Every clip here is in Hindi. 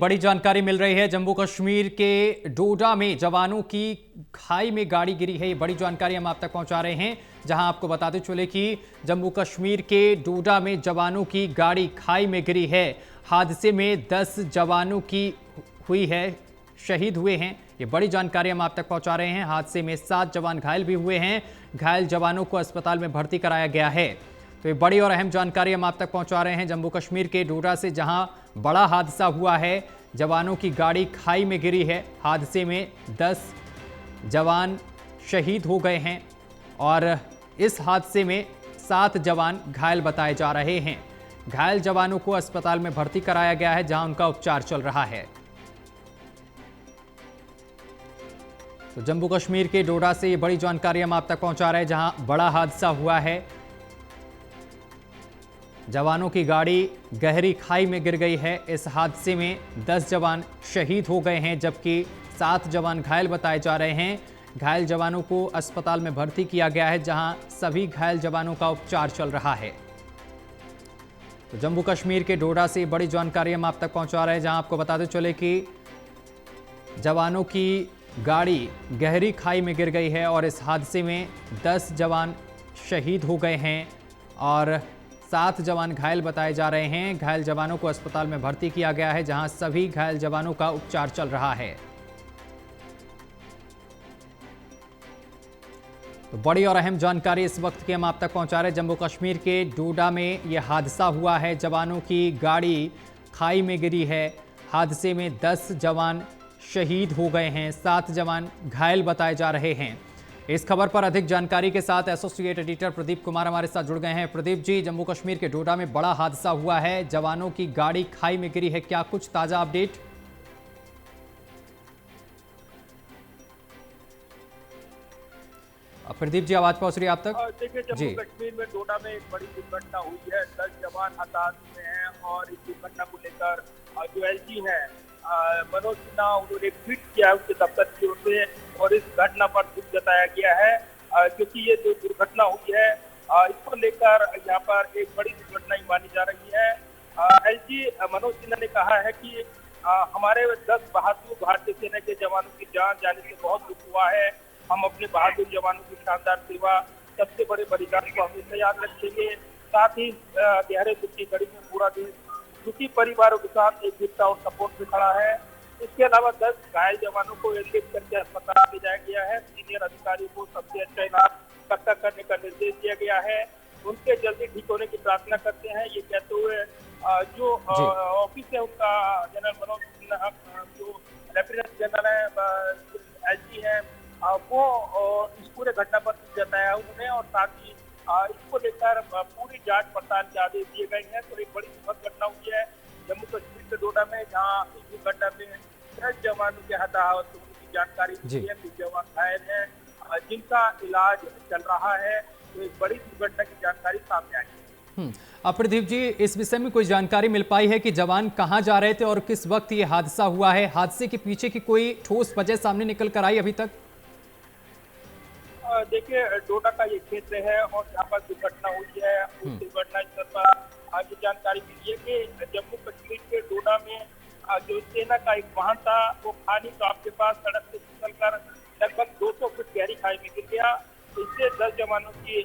बड़ी जानकारी मिल रही है। जम्मू कश्मीर के डोडा में जवानों की खाई में गाड़ी गिरी है। ये बड़ी जानकारी हम आप तक पहुंचा रहे हैं, जहां आपको बताते चले कि जम्मू कश्मीर के डोडा में जवानों की गाड़ी खाई में गिरी है। हादसे में 10 जवानों की हुई है, शहीद हुए हैं। ये बड़ी जानकारी हम आप तक पहुंचा रहे हैं। हादसे में 7 जवान घायल भी हुए हैं। घायल जवानों को अस्पताल में भर्ती कराया गया है। तो ये बड़ी और अहम जानकारी हम आप तक पहुंचा रहे हैं जम्मू कश्मीर के डोडा से, जहां बड़ा हादसा हुआ है। जवानों की गाड़ी खाई में गिरी है। हादसे में 10 जवान शहीद हो गए हैं और इस हादसे में 7 जवान घायल बताए जा रहे हैं। घायल जवानों को अस्पताल में भर्ती कराया गया है, जहां उनका उपचार चल रहा है। तो जम्मू कश्मीर के डोडा से ये बड़ी जानकारी हम आप तक पहुंचा रहे हैं, जहां बड़ा हादसा हुआ है। जवानों की गाड़ी गहरी खाई में गिर गई है। इस हादसे में 10 जवान शहीद हो गए हैं, जबकि 7 जवान घायल बताए जा रहे हैं। घायल जवानों को अस्पताल में भर्ती किया गया है, जहां सभी घायल जवानों का उपचार चल रहा है। तो जम्मू कश्मीर के डोडा से बड़ी जानकारी हम आप तक पहुंचा रहे हैं, जहां आपको बताते चले कि जवानों की गाड़ी गहरी खाई में गिर गई है और इस हादसे में 10 जवान शहीद हो गए हैं और 7 जवान घायल बताए जा रहे हैं। घायल जवानों को अस्पताल में भर्ती किया गया है, जहां सभी घायल जवानों का उपचार चल रहा है। तो बड़ी और अहम जानकारी इस वक्त की हम आप तक पहुंचा रहे हैं। जम्मू कश्मीर के डोडा में यह हादसा हुआ है। जवानों की गाड़ी खाई में गिरी है। हादसे में 10 जवान शहीद हो गए हैं, 7 जवान घायल बताए जा रहे हैं। इस खबर पर अधिक जानकारी के साथ एसोसिएट एडिटर प्रदीप कुमार हमारे साथ जुड़ गए हैं। प्रदीप जी, जम्मू कश्मीर के डोडा में बड़ा हादसा हुआ है, जवानों की गाड़ी खाई में गिरी है, क्या कुछ ताजा अपडेट? प्रदीप जी, आवाज पहुंच रही है आप तक? देखिए, जम्मू कश्मीर में डोडा में एक बड़ी दुर्घटना हुई है। 10 जवान हताहत हुए हैं और इस दुर्घटना को लेकर जो एलजी है मनोज सिन्हा, उन्होंने ट्वीट किया है उसके दफ्तर की ओर से और इस घटना पर दुख जताया गया है, क्योंकि ये जो दुर्घटना हुई है इसको लेकर यहाँ पर एक बड़ी दुर्घटना ही मानी जा रही है। एलजी मनोज सिन्हा ने कहा है कि हमारे 10 बहादुर भारतीय सेना के जवानों की जान जाने से बहुत दुख हुआ है। हम अपने बहादुर जवानों की शानदार सेवा, सबसे बड़े बलिदान को हमेशा याद रखेंगे। साथ ही गहरे दुख की घड़ी में पूरा देश दुखी परिवारों के साथ एकजुटता और सपोर्ट में खड़ा है। इसके अलावा 10 घायल जवानों को एयरलिफ्ट करके अस्पताल ले जाया गया है। सीनियर अधिकारियों को सबसे अच्छा इलाज इकट्ठा करने का निर्देश दिया गया है। उनके जल्दी ठीक होने की प्रार्थना करते हैं, ये कहते हुए जो ऑफिस है उनका जनरल मनोज सिन्हा, जो लेफ्टिनेंट जनरल है, एलजी है, वो इस पूरे घटना पर जताया उन्होंने और साथ ही इसको लेकर पूरी जांच पड़ताल के आदेश दिए गए हैं। तो एक बड़ी दुखद घटना हुई है जम्मू कश्मीर के डोडा में, जहां इस दुर्घटना में 10 जवानों के हताहत होने की जानकारी मिली है। 2 जवान घायल हैं जिनका इलाज चल रहा है। तो एक बड़ी दुर्घटना की जानकारी सामने आई है। अब प्रदीप जी, इस विषय में कोई जानकारी मिल पाई है कि जवान कहां जा रहे थे और किस वक्त ये हादसा हुआ है? हादसे के पीछे की कोई ठोस वजह सामने निकल कर आई अभी तक? देखिए, डोडा का ये क्षेत्र है और यहाँ पर दुर्घटना हुई है। उस दुर्घटना स्थल पर ये जानकारी मिली है कि जम्मू कश्मीर के डोडा में जो सेना का एक वाहन था, वो खानी गांव के पास सड़क से फिसलकर लगभग 200 फुट गहरी खाई में गिर गया। इससे 10 जवानों की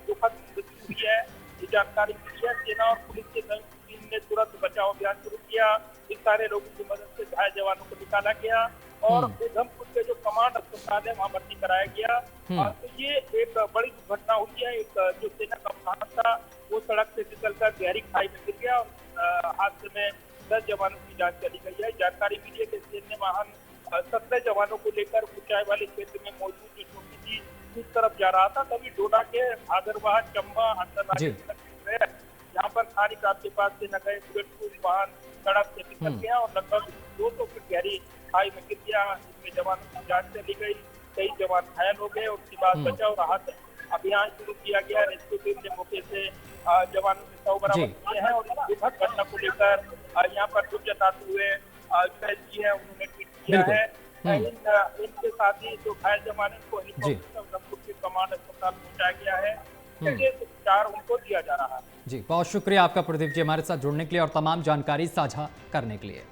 दुखद मृत्यु हुई है, ये जानकारी मिली है। सेना और पुलिस के संयुक्त टीम ने तुरंत बचाव अभियान शुरू किया। इन सारे लोगों की मदद से घायल जवानों को निकाला गया और उधमपुर के जो कमांड अस्पताल है वहाँ भर्ती कराया गया। तो ये एक बड़ी दुर्घटना हुई है। एक जो सेना का वाहन था वो सड़क से फिसलकर गहरी खाई में गिर गया और हादसे में 10 जवानों की जान चली गई है। जानकारी मिली है कि सैन्य वाहन 17 जवानों को लेकर ऊंचाई वाले क्षेत्र में मौजूद जो छोटी सी उस तरफ जा रहा था, तभी डोडा के भादरवाह चंबा अंतरराज्यीय है, यहाँ पर खानी गांव के पास से नगर बुलेट वाहन सड़क से फिसल गया और लगभग 200 फुट गहरी खाई में गिर गया। इसमें जवानों की जान चली गई, कई जवान घायल हो गए। उसके बाद बचाव राहत अभियान शुरू किया गया। रेस्क्यू टीम ने मौके से जवानों के शव बरामद किए हैं और इस दुखद घटना को लेकर यहाँ पर दुख जताते हुए जी है उन्होंने ट्वीट किया है। इनके साथ ही जो घायल जवान है उनको हेलीकॉप्टर उधमपुर के कमांड अस्पताल पहुंचाया गया है। उपचार उनको दिया जा रहा है। जी, बहुत शुक्रिया आपका प्रदीप जी, हमारे साथ जुड़ने के लिए और तमाम जानकारी साझा करने के लिए।